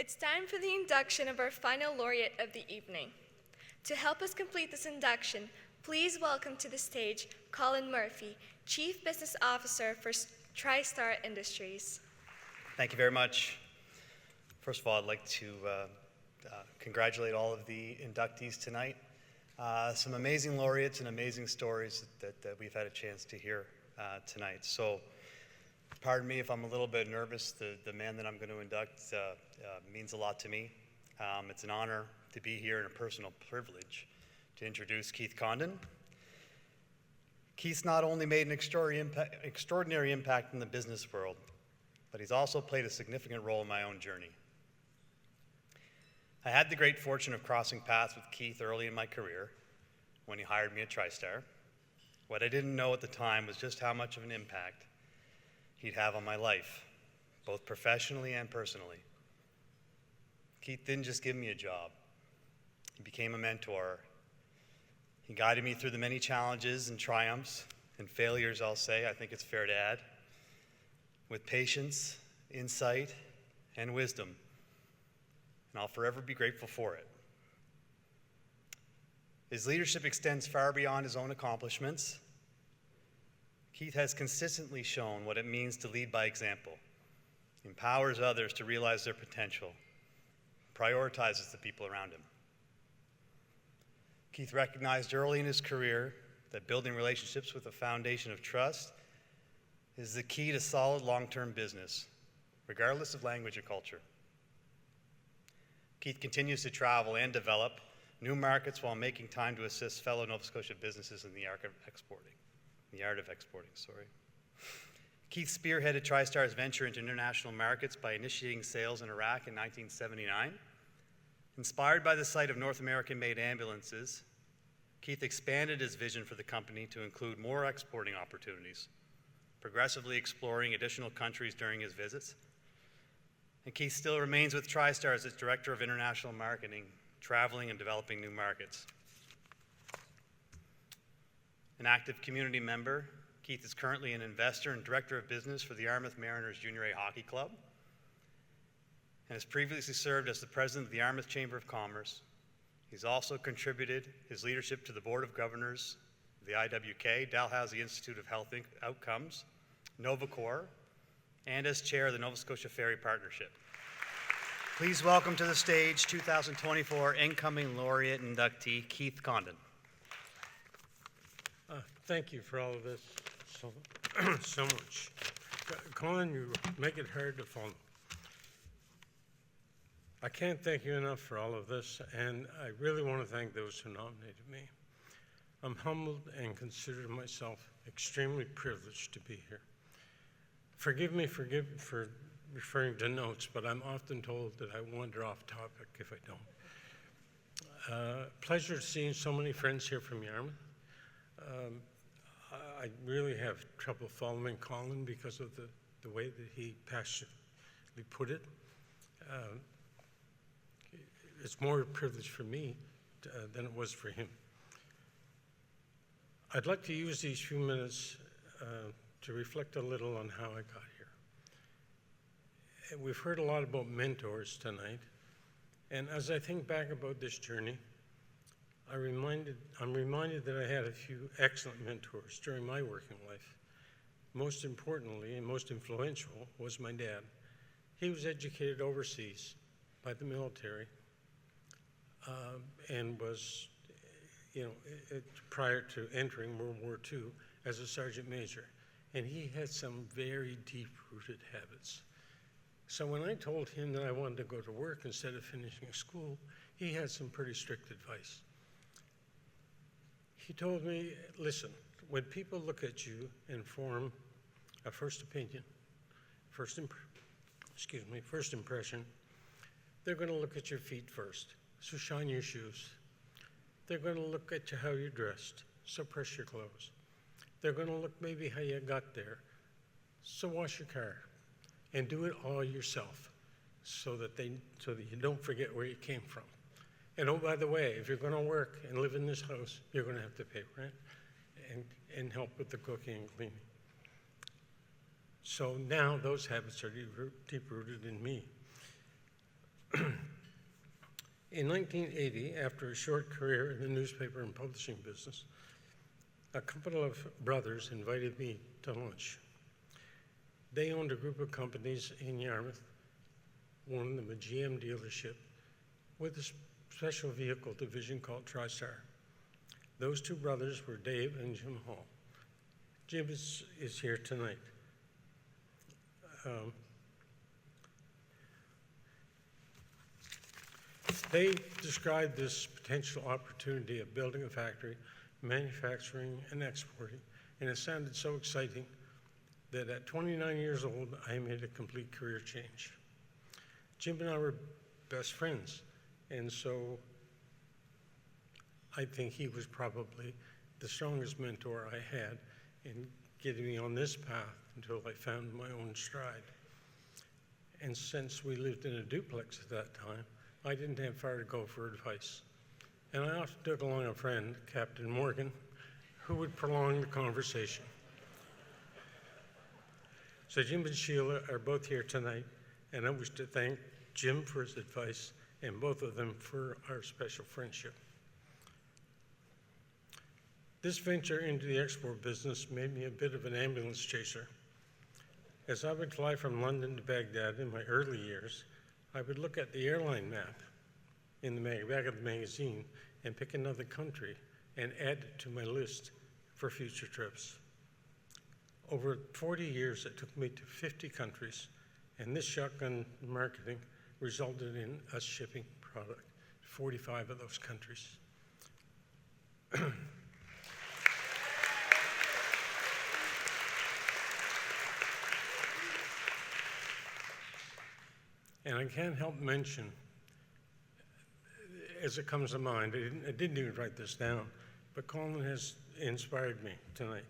It's time for the induction of our final laureate of the evening. To help us complete this induction, please welcome to the stage Colin Murphy, Chief Business Officer for TriStar Industries. Thank you very much. First of all, I'd like to congratulate all of the inductees tonight. Some amazing laureates and amazing stories that we've had a chance to hear tonight. So pardon me if I'm a little bit nervous. The man that I'm going to induct means a lot to me. It's an honor to be here and a personal privilege to introduce Keith Condon. Keith's not only made an extraordinary impact in the business world, but he's also played a significant role in my own journey. I had the great fortune of crossing paths with Keith early in my career when he hired me at TriStar. What I didn't know at the time was just how much of an impact he'd have on my life, both professionally and personally. Keith didn't just give me a job. He became a mentor. He guided me through the many challenges and triumphs and failures, I'll say, I think it's fair to add, with patience, insight, and wisdom. And I'll forever be grateful for it. His leadership extends far beyond his own accomplishments. Keith has consistently shown what it means to lead by example, empowers others to realize their potential, prioritizes the people around him. Keith recognized early in his career that building relationships with a foundation of trust is the key to solid long-term business, regardless of language or culture. Keith continues to travel and develop new markets while making time to assist fellow Nova Scotia businesses in the art of exporting. Keith spearheaded TriStar's venture into international markets by initiating sales in Iraq in 1979. Inspired by the sight of North American-made ambulances, Keith expanded his vision for the company to include more exporting opportunities, progressively exploring additional countries during his visits. And Keith still remains with TriStar as its Director of International Marketing, traveling and developing new markets. An active community member, Keith is currently an investor and Director of Business for the Yarmouth Mariners Junior A Hockey Club, and has previously served as the President of the Yarmouth Chamber of Commerce. He's also contributed his leadership to the Board of Governors of the IWK, Dalhousie Institute of Health Outcomes, Nova Corps, and as chair of the Nova Scotia Ferry Partnership. Please welcome to the stage 2024 incoming laureate inductee, Keith Condon. Thank you for all of this so much. Colin, you make it hard to follow. I can't thank you enough for all of this, and I really want to thank those who nominated me. I'm humbled and consider myself extremely privileged to be here. Forgive me for referring to notes, but I'm often told that I wander off topic if I don't. Pleasure seeing so many friends here from Yarmouth. I really have trouble following Colin because of the way that he passionately put it. It's more a privilege for me than it was for him. I'd like to use these few minutes to reflect a little on how I got here. We've heard a lot about mentors tonight, and as I think back about this journey, I'm reminded that I had a few excellent mentors during my working life. Most importantly and most influential was my dad. He was educated overseas by the military and was, prior to entering World War II as a sergeant major. And he had some very deep-rooted habits. So when I told him that I wanted to go to work instead of finishing school, he had some pretty strict advice. He told me, listen, when people look at you and form a first opinion, first impression, they're going to look at your feet first, so shine your shoes. They're going to look at how you're dressed, so press your clothes. They're going to look maybe how you got there, so wash your car, and do it all yourself, so that you don't forget where you came from. And oh, by the way, if you're going to work and live in this house, you're going to have to pay rent and help with the cooking and cleaning. So now those habits are deep-rooted in me. In 1980, after a short career in the newspaper and publishing business, a couple of brothers invited me to lunch. They owned a group of companies in Yarmouth, one of them a GM dealership, with a special vehicle division called TriStar. Those two brothers were Dave and Jim Hall. Jim is here tonight. They described this potential opportunity of building a factory, manufacturing, and exporting, and it sounded so exciting that at 29 years old, I made a complete career change. Jim and I were best friends, and so I think he was probably the strongest mentor I had in getting me on this path until I found my own stride. And since we lived in a duplex at that time, I didn't have far to go for advice. And I often took along a friend, Captain Morgan, who would prolong the conversation. So Jim and Sheila are both here tonight, and I wish to thank Jim for his advice and both of them for our special friendship. This venture into the export business made me a bit of an ambulance chaser. As I would fly from London to Baghdad in my early years, I would look at the airline map in the back of the magazine and pick another country and add it to my list for future trips. Over 40 years, it took me to 50 countries, and this shotgun marketing resulted in us shipping product to 45 of those countries. And I can't help mention, as it comes to mind, I didn't even write this down, but Condon has inspired me tonight.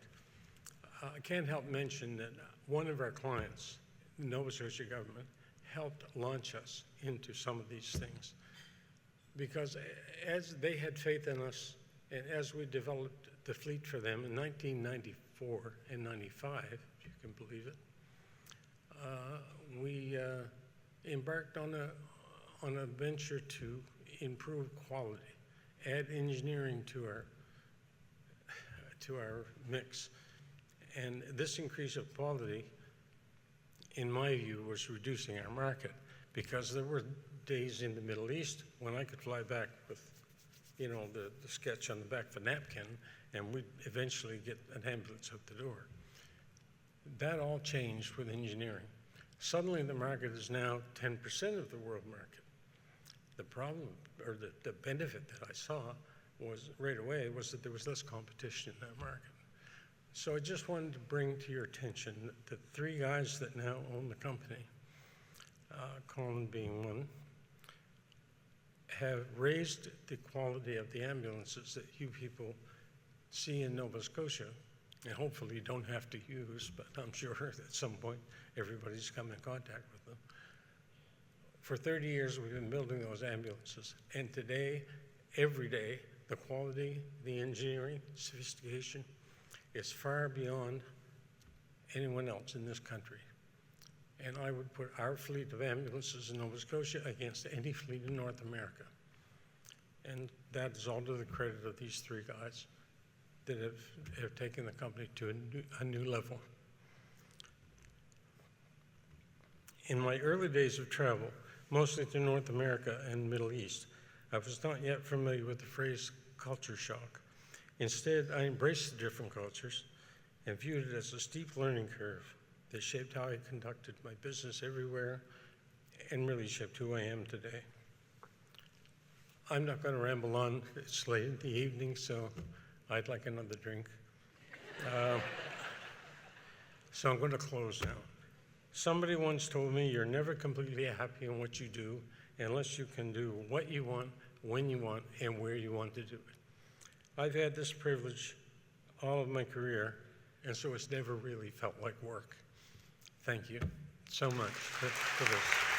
I can't help mention that one of our clients, the Nova Scotia government, helped launch us into some of these things. Because as they had faith in us, and as we developed the fleet for them in 1994 and 95, if you can believe it, we embarked on a venture to improve quality, add engineering to our mix. And this increase of quality, in my view, was reducing our market, because there were days in the Middle East when I could fly back with, the sketch on the back of a napkin, and we'd eventually get an ambulance out the door. That all changed with engineering. Suddenly the market is now 10% of the world market. The problem, or the benefit that I saw was right away, was that there was less competition in that market. So I just wanted to bring to your attention that the three guys that now own the company, Colin being one, have raised the quality of the ambulances that you people see in Nova Scotia, and hopefully you don't have to use, but I'm sure at some point everybody's come in contact with them. For 30 years we've been building those ambulances, and today, every day, the quality, the engineering, sophistication is far beyond anyone else in this country. And I would put our fleet of ambulances in Nova Scotia against any fleet in North America. And that is all to the credit of these three guys that have taken the company to a new level. In my early days of travel, mostly to North America and Middle East, I was not yet familiar with the phrase culture shock. Instead, I embraced the different cultures and viewed it as a steep learning curve that shaped how I conducted my business everywhere and really shaped who I am today. I'm not going to ramble on. It's late in the evening, so I'd like another drink. So I'm going to close now. Somebody once told me you're never completely happy in what you do unless you can do what you want, when you want, and where you want to do it. I've had this privilege all of my career, and so it's never really felt like work. Thank you so much for this.